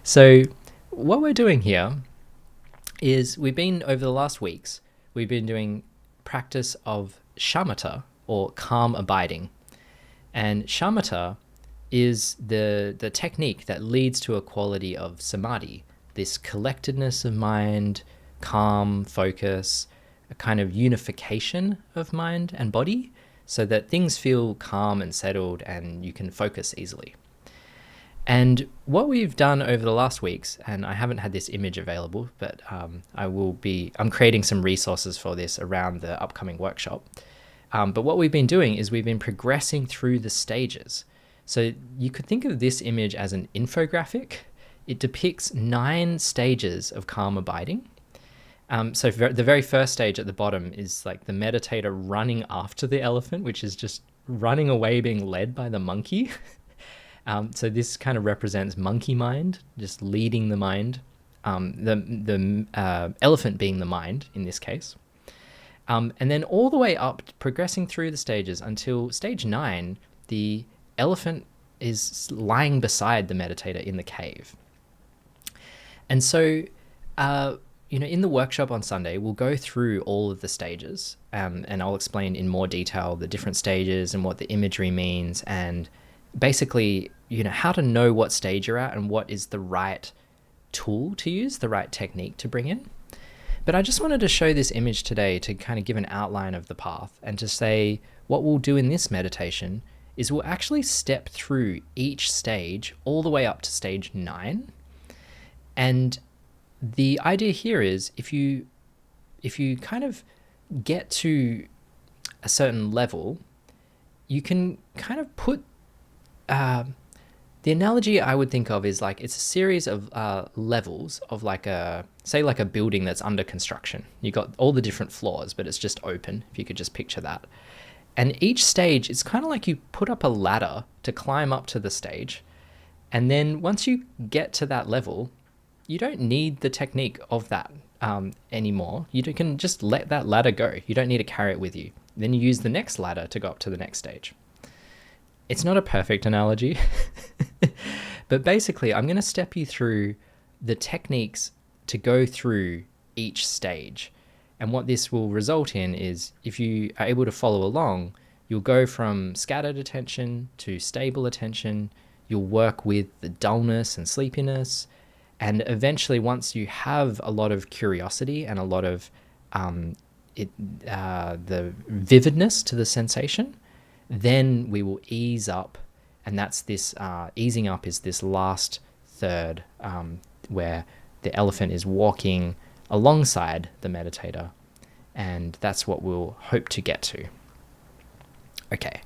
So what we're doing here is over the last weeks, we've been doing practice of shamatha, or calm abiding. And shamatha is the technique that leads to a quality of samadhi, this collectedness of mind, calm, focus, a kind of unification of mind and body, so that things feel calm and settled and you can focus easily. And what we've done over the last weeks, and I haven't had this image available, but I'm creating some resources for this around the upcoming workshop. But what we've been doing is we've been progressing through the stages. So you could think of this image as an infographic. It depicts 9 stages of calm abiding. So the very first stage at the bottom is like the meditator running after the elephant, which is just running away, being led by the monkey. So this kind of represents monkey mind, just leading the mind, the elephant being the mind in this case. And then all the way up, progressing through the stages until stage 9, the elephant is lying beside the meditator in the cave. And so, in the workshop on Sunday, we'll go through all of the stages, and I'll explain in more detail the different stages and what the imagery means, and basically, how to know what stage you're at and what is the right tool to use, the right technique to bring in. But I just wanted to show this image today to kind of give an outline of the path, and to say what we'll do in this meditation is we'll actually step through each stage all the way up to stage 9. And the idea here is if you kind of get to a certain level, you can kind of put the analogy I would think of is like it's a series of levels of like a building that's under construction. You got all the different floors, but it's just open, if you could just picture that. And each stage, it's kind of like you put up a ladder to climb up to the stage. And then once you get to that level, you don't need the technique of that anymore. You can just let that ladder go. You don't need to carry it with you. Then you use the next ladder to go up to the next stage. It's not a perfect analogy, but basically I'm going to step you through the techniques to go through each stage. And what this will result in is, if you are able to follow along, you'll go from scattered attention to stable attention. You'll work with the dullness and sleepiness. And eventually, once you have a lot of curiosity and a lot of the vividness to the sensation, then we will ease up. And that's this easing up is this last third, where the elephant is walking alongside the meditator. And that's what we'll hope to get to. Okay,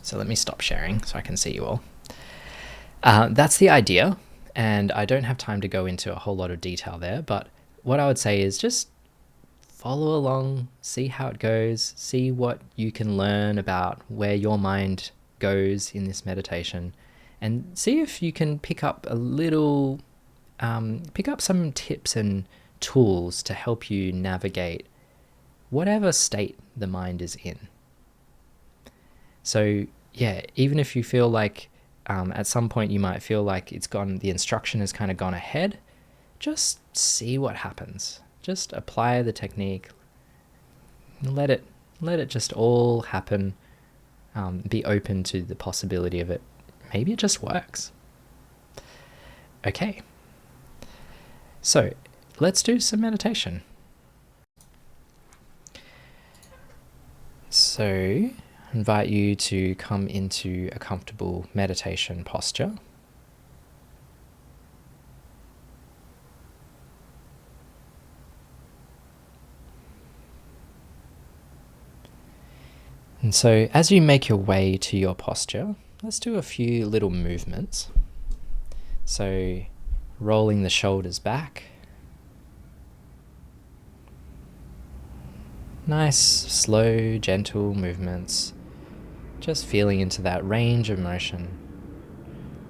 so let me stop sharing so I can see you all. That's the idea. And I don't have time to go into a whole lot of detail there, but what I would say is just follow along, see how it goes, see what you can learn about where your mind goes in this meditation, and see if you can pick up some tips and tools to help you navigate whatever state the mind is in. So yeah, even if you feel like at some point you might feel like the instruction has kind of gone ahead, just see what happens. Just apply the technique. Let it just all happen. Be open to the possibility of it. Maybe it just works. Okay. So let's do some meditation. So I invite you to come into a comfortable meditation posture. And so as you make your way to your posture, let's do a few little movements. So rolling the shoulders back. Nice, slow, gentle movements. Just feeling into that range of motion.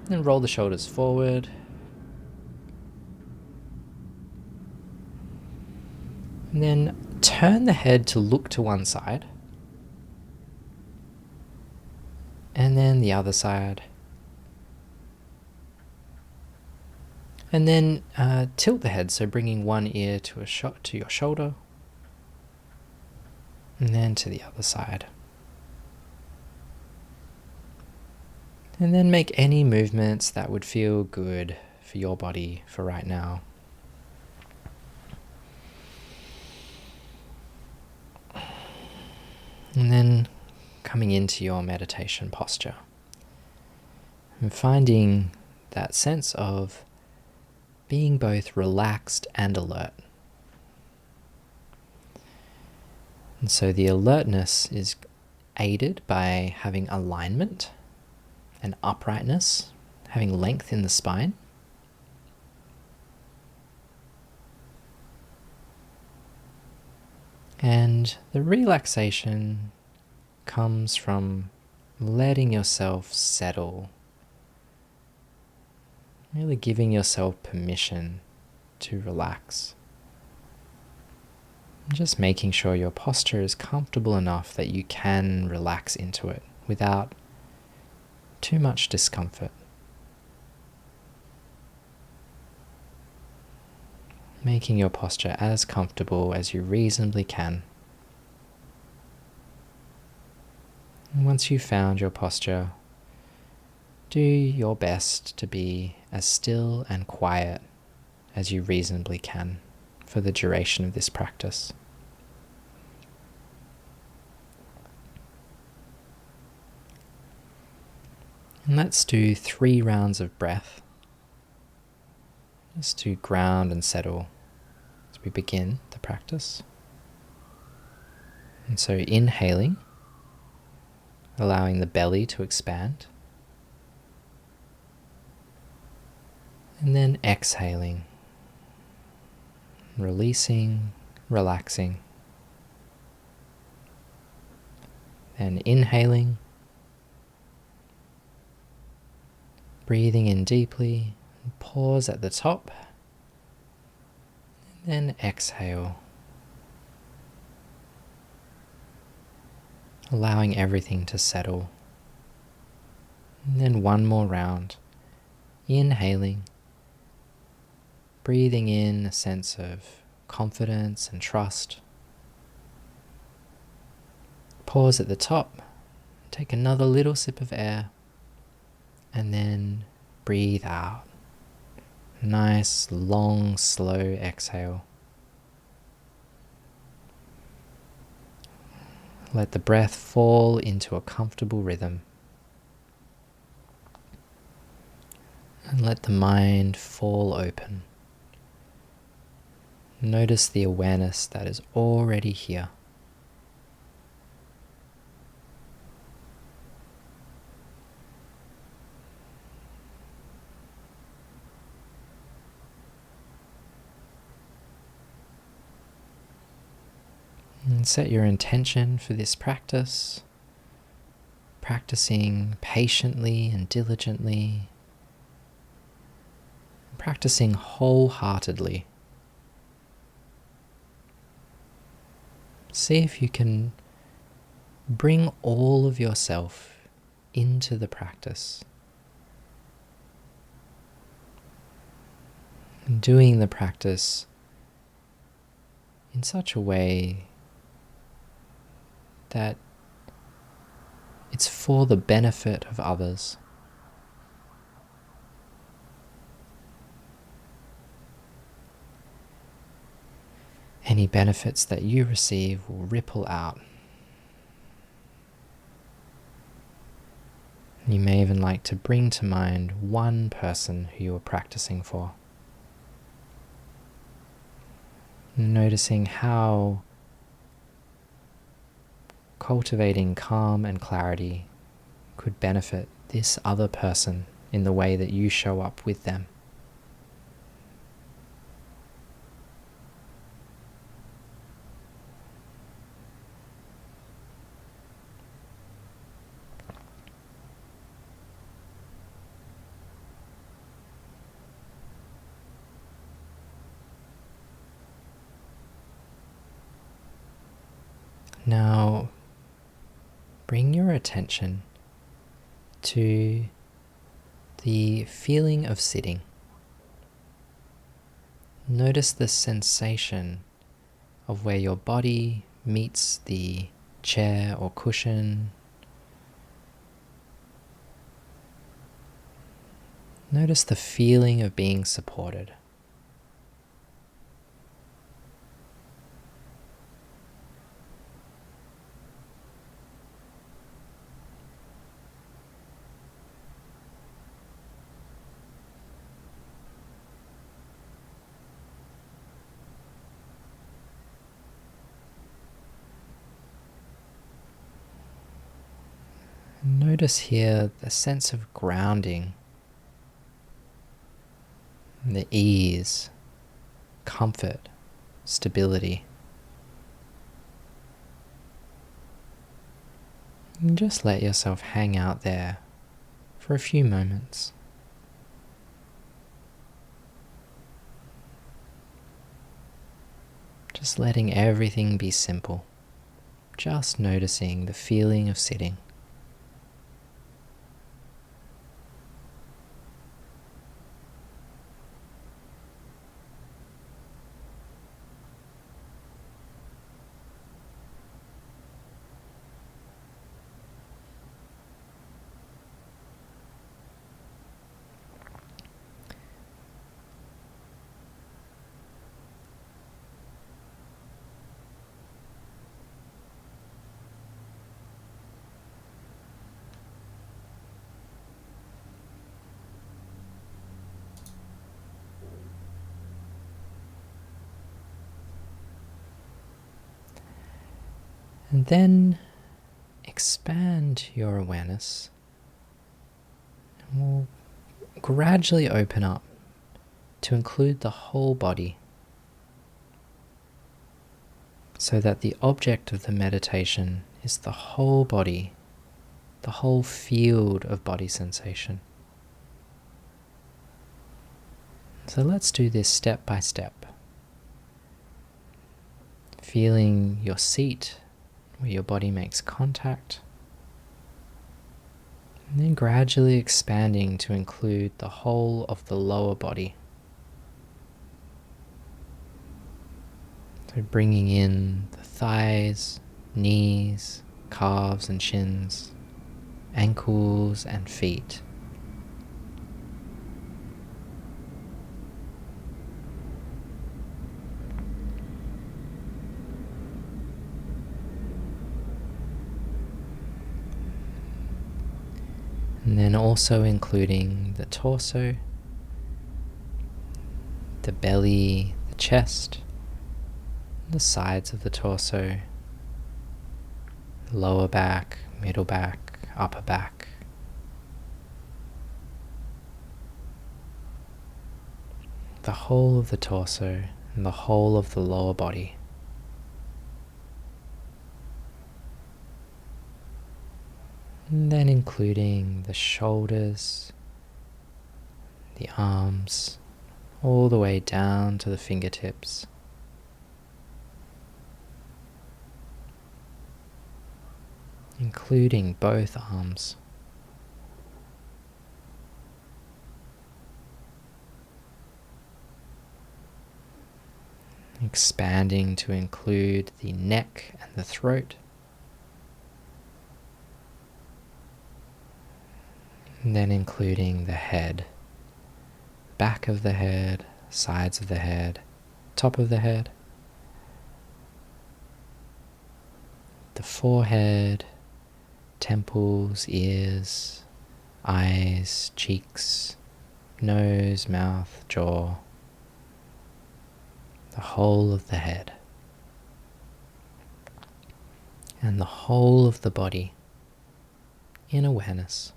Then roll the shoulders forward. And then turn the head to look to one side. And then the other side. And then tilt the head, so bringing one ear to your shoulder, and then to the other side. And then make any movements that would feel good for your body for right now. And then coming into your meditation posture and finding that sense of being both relaxed and alert. And so the alertness is aided by having alignment and uprightness, having length in the spine. And the relaxation comes from letting yourself settle, really giving yourself permission to relax. Just making sure your posture is comfortable enough that you can relax into it without too much discomfort. Making your posture as comfortable as you reasonably can. And once you've found your posture, do your best to be as still and quiet as you reasonably can for the duration of this practice. And let's do 3 rounds of breath, just to ground and settle as we begin the practice. And so inhaling, allowing the belly to expand. And then exhaling, releasing, relaxing. Then inhaling, breathing in deeply, pause at the top, and then exhale, allowing everything to settle. And then one more round, inhaling, breathing in a sense of confidence and trust. Pause at the top, take another little sip of air, and then breathe out. Nice, long, slow exhale. Let the breath fall into a comfortable rhythm. And let the mind fall open. Notice the awareness that is already here. And set your intention for this practice, practicing patiently and diligently, practicing wholeheartedly. See if you can bring all of yourself into the practice. And doing the practice in such a way that it's for the benefit of others. Any benefits that you receive will ripple out. You may even like to bring to mind one person who you are practicing for. Noticing how cultivating calm and clarity could benefit this other person in the way that you show up with them. Now, bring your attention to the feeling of sitting. Notice the sensation of where your body meets the chair or cushion. Notice the feeling of being supported. Notice here the sense of grounding, the ease, comfort, stability. And just let yourself hang out there for a few moments. Just letting everything be simple. Just noticing the feeling of sitting. And then expand your awareness. And we'll gradually open up to include the whole body, so that the object of the meditation is the whole body, the whole field of body sensation. So let's do this step by step. Feeling your seat, where your body makes contact, and then gradually expanding to include the whole of the lower body. So bringing in the thighs, knees, calves and shins, ankles and feet. And then also including the torso, the belly, the chest, the sides of the torso, lower back, middle back, upper back. The whole of the torso and the whole of the lower body. And then including the shoulders, the arms, all the way down to the fingertips. Including both arms. Expanding to include the neck and the throat. And then including the head, back of the head, sides of the head, top of the head, the forehead, temples, ears, eyes, cheeks, nose, mouth, jaw, the whole of the head, and the whole of the body in awareness.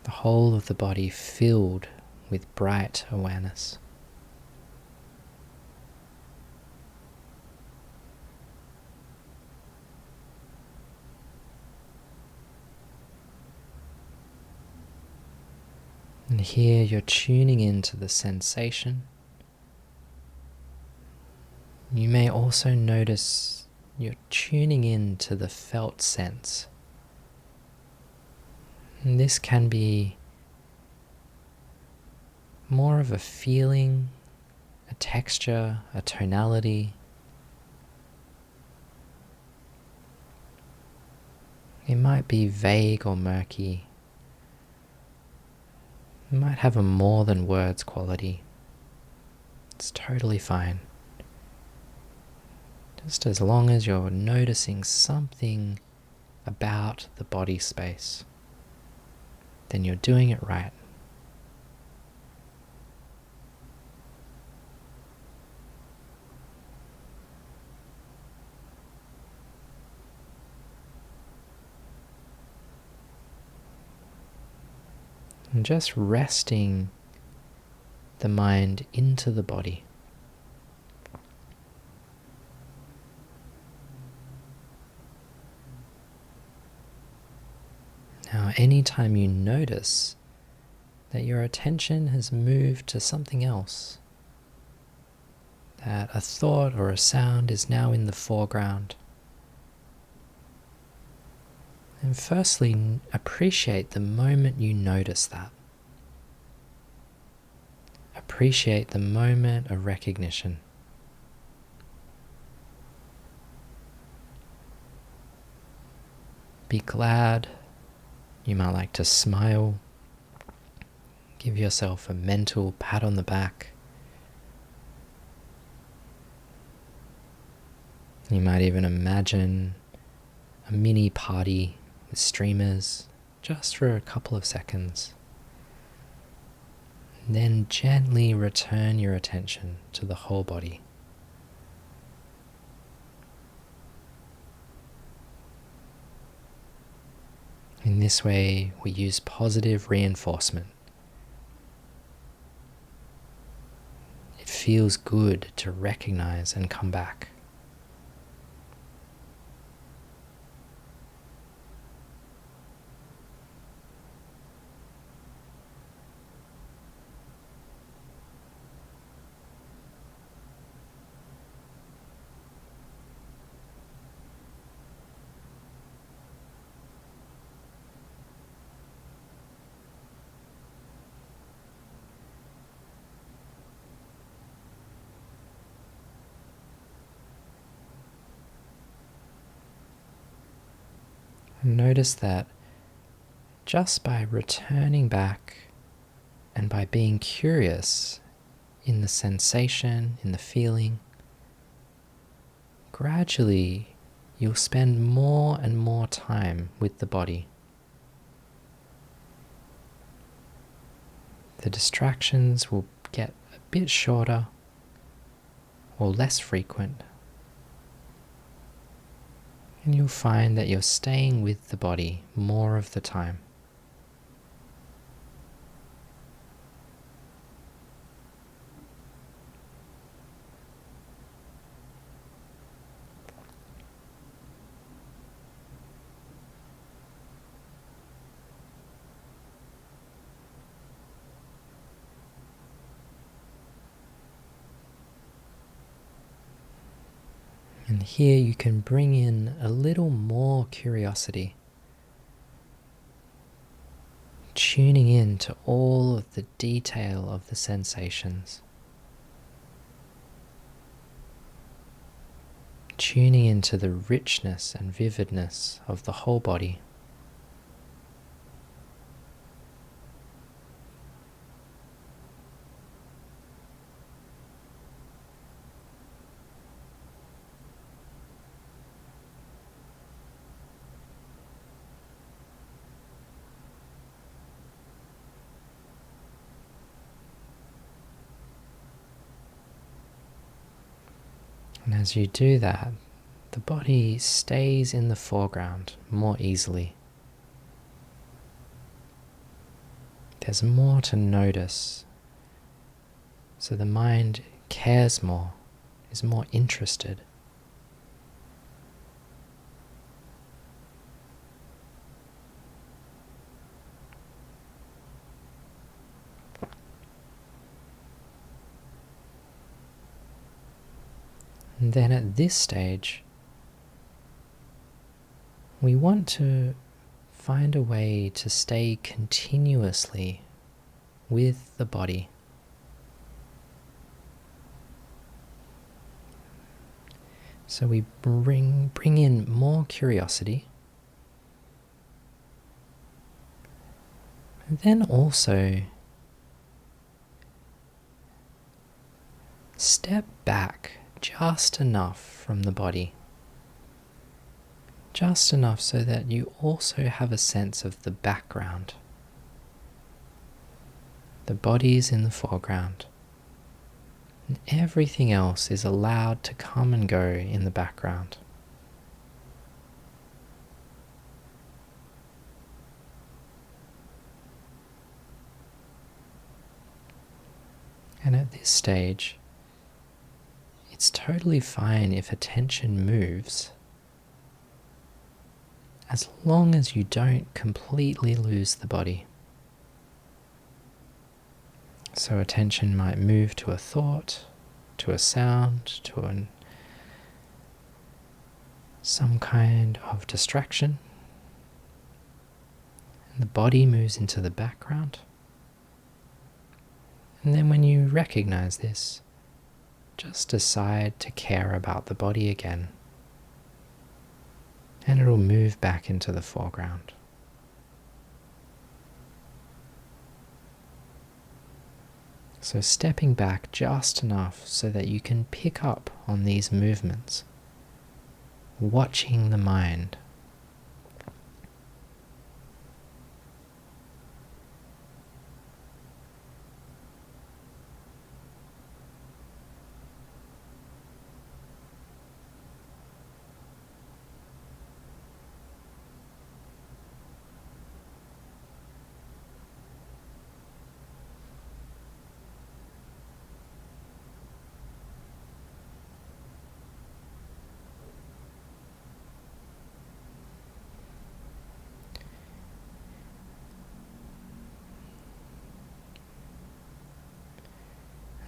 The whole of the body filled with bright awareness. And here you're tuning into the sensation. You may also notice you're tuning into the felt sense. And this can be more of a feeling, a texture, a tonality. It might be vague or murky. It might have a more than words quality. It's totally fine. Just as long as you're noticing something about the body space, then you're doing it right. And just resting the mind into the body. Now, anytime you notice that your attention has moved to something else, that a thought or a sound is now in the foreground, and firstly, appreciate the moment you notice that. Appreciate the moment of recognition. Be glad. You might like to smile. Give yourself a mental pat on the back. You might even imagine a mini party with streamers just for a couple of seconds. Then gently return your attention to the whole body. In this way, we use positive reinforcement. It feels good to recognize and come back. Notice that just by returning back and by being curious in the sensation, in the feeling, gradually you'll spend more and more time with the body. The distractions will get a bit shorter or less frequent. And you'll find that you're staying with the body more of the time. And here you can bring in a little more curiosity, tuning in to all of the detail of the sensations, tuning into the richness and vividness of the whole body. And as you do that, the body stays in the foreground more easily. There's more to notice, so the mind cares more, is more interested. And then at this stage, we want to find a way to stay continuously with the body, So we bring in more curiosity. And then also step back just enough from the body. Just enough so that you also have a sense of the background. The body is in the foreground, and everything else is allowed to come and go in the background. And at this stage, it's totally fine if attention moves, as long as you don't completely lose the body. So attention might move to a thought, to a sound, to some kind of distraction. And the body moves into the background. And then when you recognize this, just decide to care about the body again. And it'll move back into the foreground. So stepping back just enough so that you can pick up on these movements, watching the mind.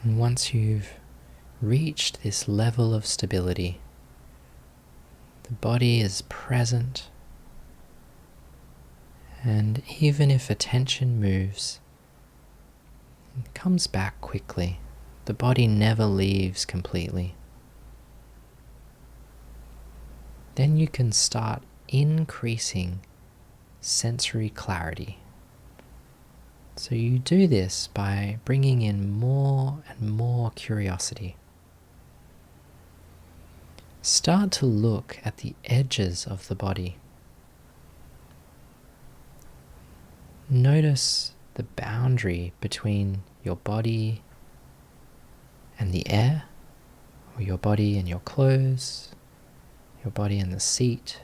And once you've reached this level of stability, the body is present, and even if attention moves, it comes back quickly. The body never leaves completely. Then you can start increasing sensory clarity. So you do this by bringing in more and more curiosity. Start to look at the edges of the body. Notice the boundary between your body and the air, or your body and your clothes, your body and the seat.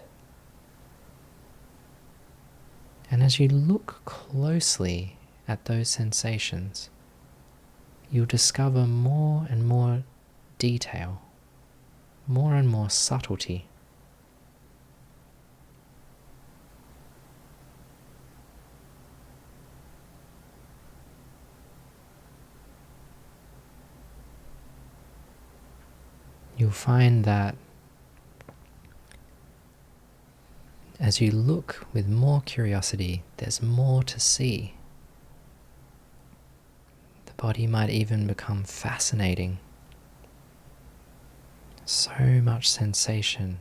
And as you look closely at those sensations, you'll discover more and more detail, more and more subtlety. You'll find that as you look with more curiosity, there's more to see. The body might even become fascinating. So much sensation,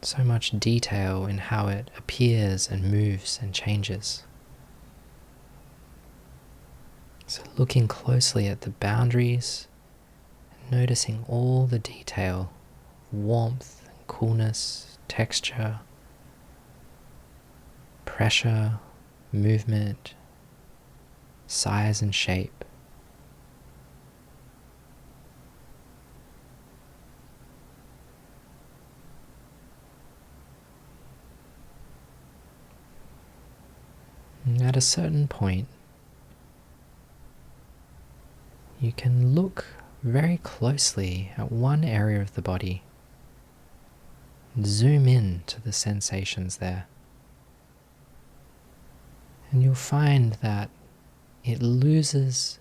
so much detail in how it appears and moves and changes. So looking closely at the boundaries, noticing all the detail, warmth, coolness, texture, pressure, movement, size and shape. And at a certain point, you can look very closely at one area of the body. Zoom in to the sensations there. And you'll find that it loses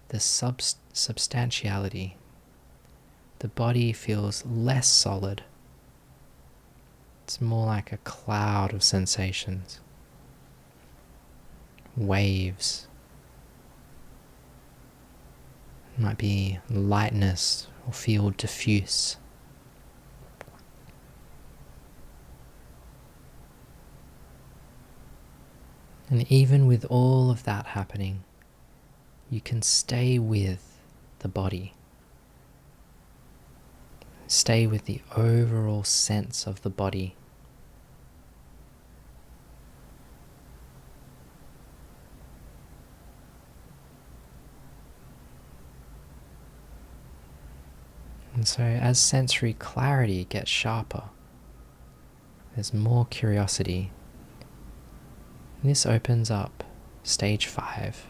the substantiality. The body feels less solid. It's more like a cloud of sensations, waves. might be lightness or feel diffuse. And even with all of that happening, you can stay with the body. Stay with the overall sense of the body. And so as sensory clarity gets sharper, there's more curiosity. And this opens up stage 5.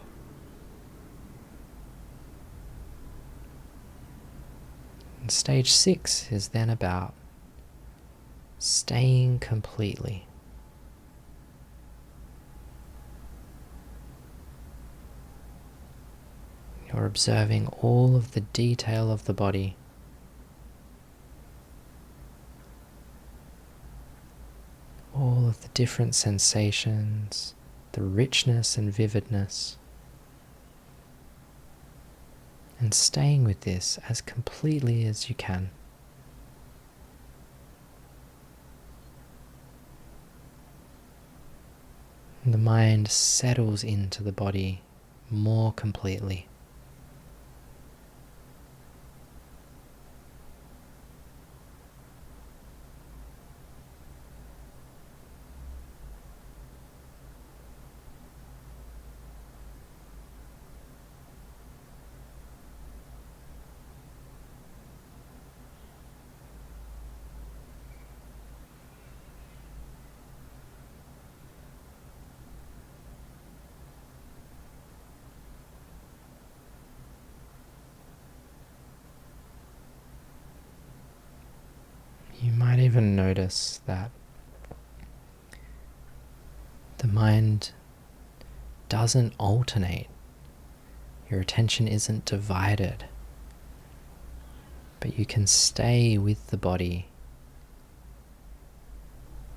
And stage 6 is then about staying completely. You're observing all of the detail of the body. All of the different sensations, the richness and vividness. And staying with this as completely as you can. And the mind settles into the body more completely. You might even notice that the mind doesn't alternate. Your attention isn't divided, but you can stay with the body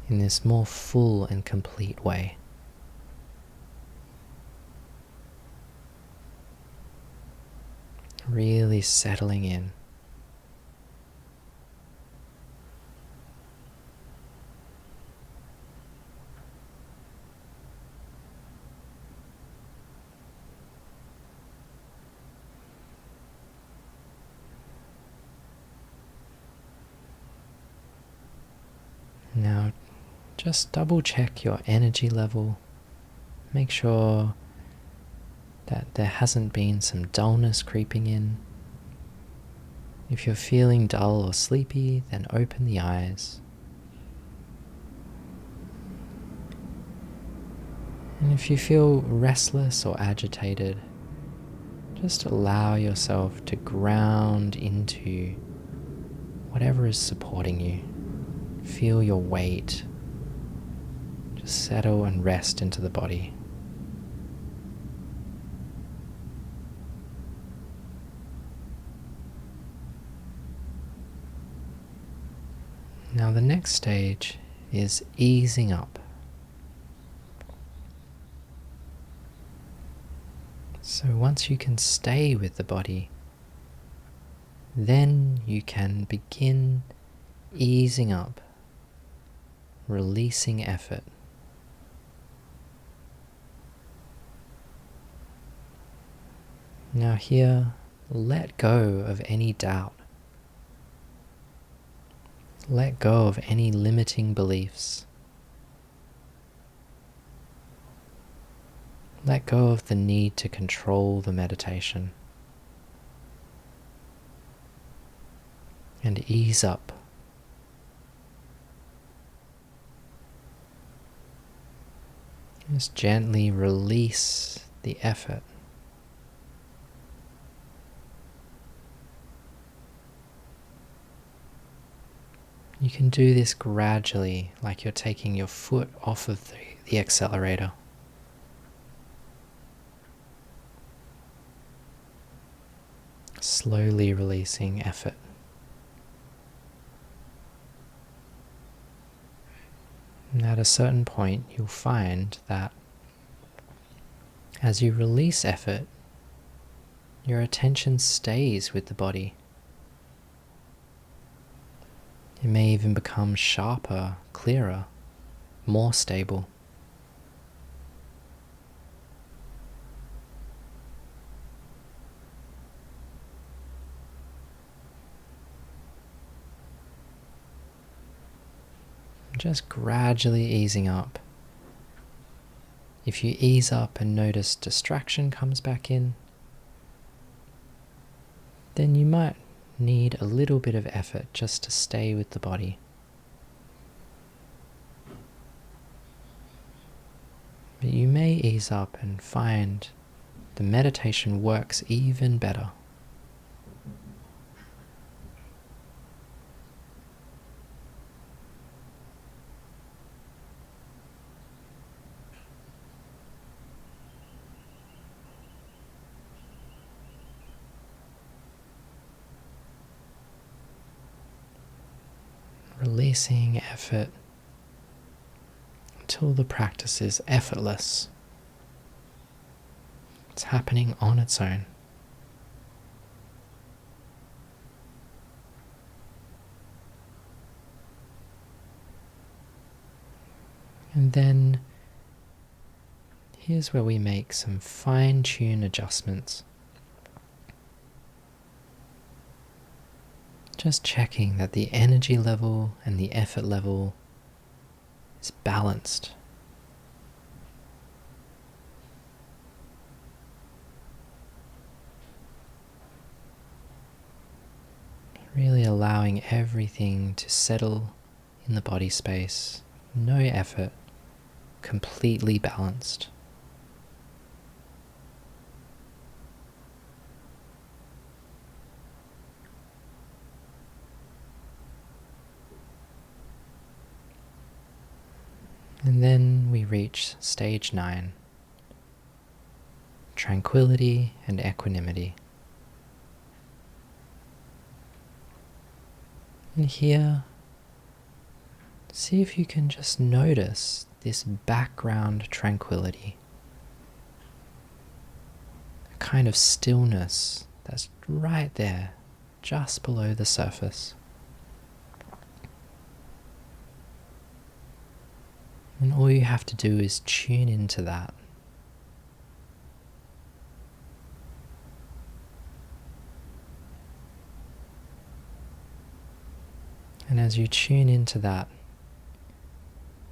in this more full and complete way. Really settling in. Now, just double check your energy level. Make sure that there hasn't been some dullness creeping in. If you're feeling dull or sleepy, then open the eyes. And if you feel restless or agitated, just allow yourself to ground into whatever is supporting you. Feel your weight. Just settle and rest into the body. Now the next stage is easing up. So once you can stay with the body, then you can begin easing up, releasing effort. Now here, let go of any doubt. Let go of any limiting beliefs. Let go of the need to control the meditation. And ease up. Just gently release the effort. You can do this gradually, like you're taking your foot off of the accelerator. Slowly releasing effort. And at a certain point, you'll find that as you release effort, your attention stays with the body. It may even become sharper, clearer, more stable. Just gradually easing up. If you ease up and notice distraction comes back in, then you might need a little bit of effort just to stay with the body. But you may ease up and find the meditation works even better. Releasing effort until the practice is effortless. It's happening on its own. And then here's where we make some fine-tune adjustments. Just checking that the energy level and the effort level is balanced. Really allowing everything to settle in the body space, no effort, completely balanced. And then we reach stage 9, tranquility and equanimity. And here, see if you can just notice this background tranquility, a kind of stillness that's right there, just below the surface. And all you have to do is tune into that. And as you tune into that,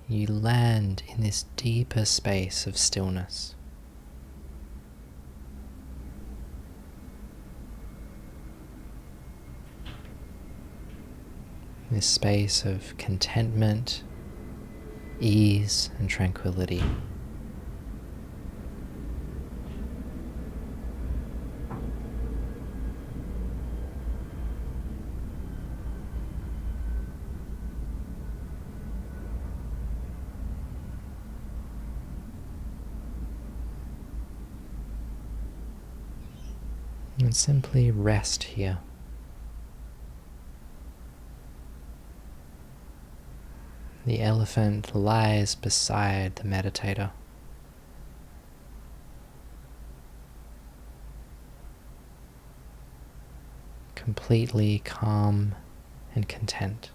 you land in this deeper space of stillness. This space of contentment, ease, and tranquility. And simply rest here. The elephant lies beside the meditator. Completely calm and content.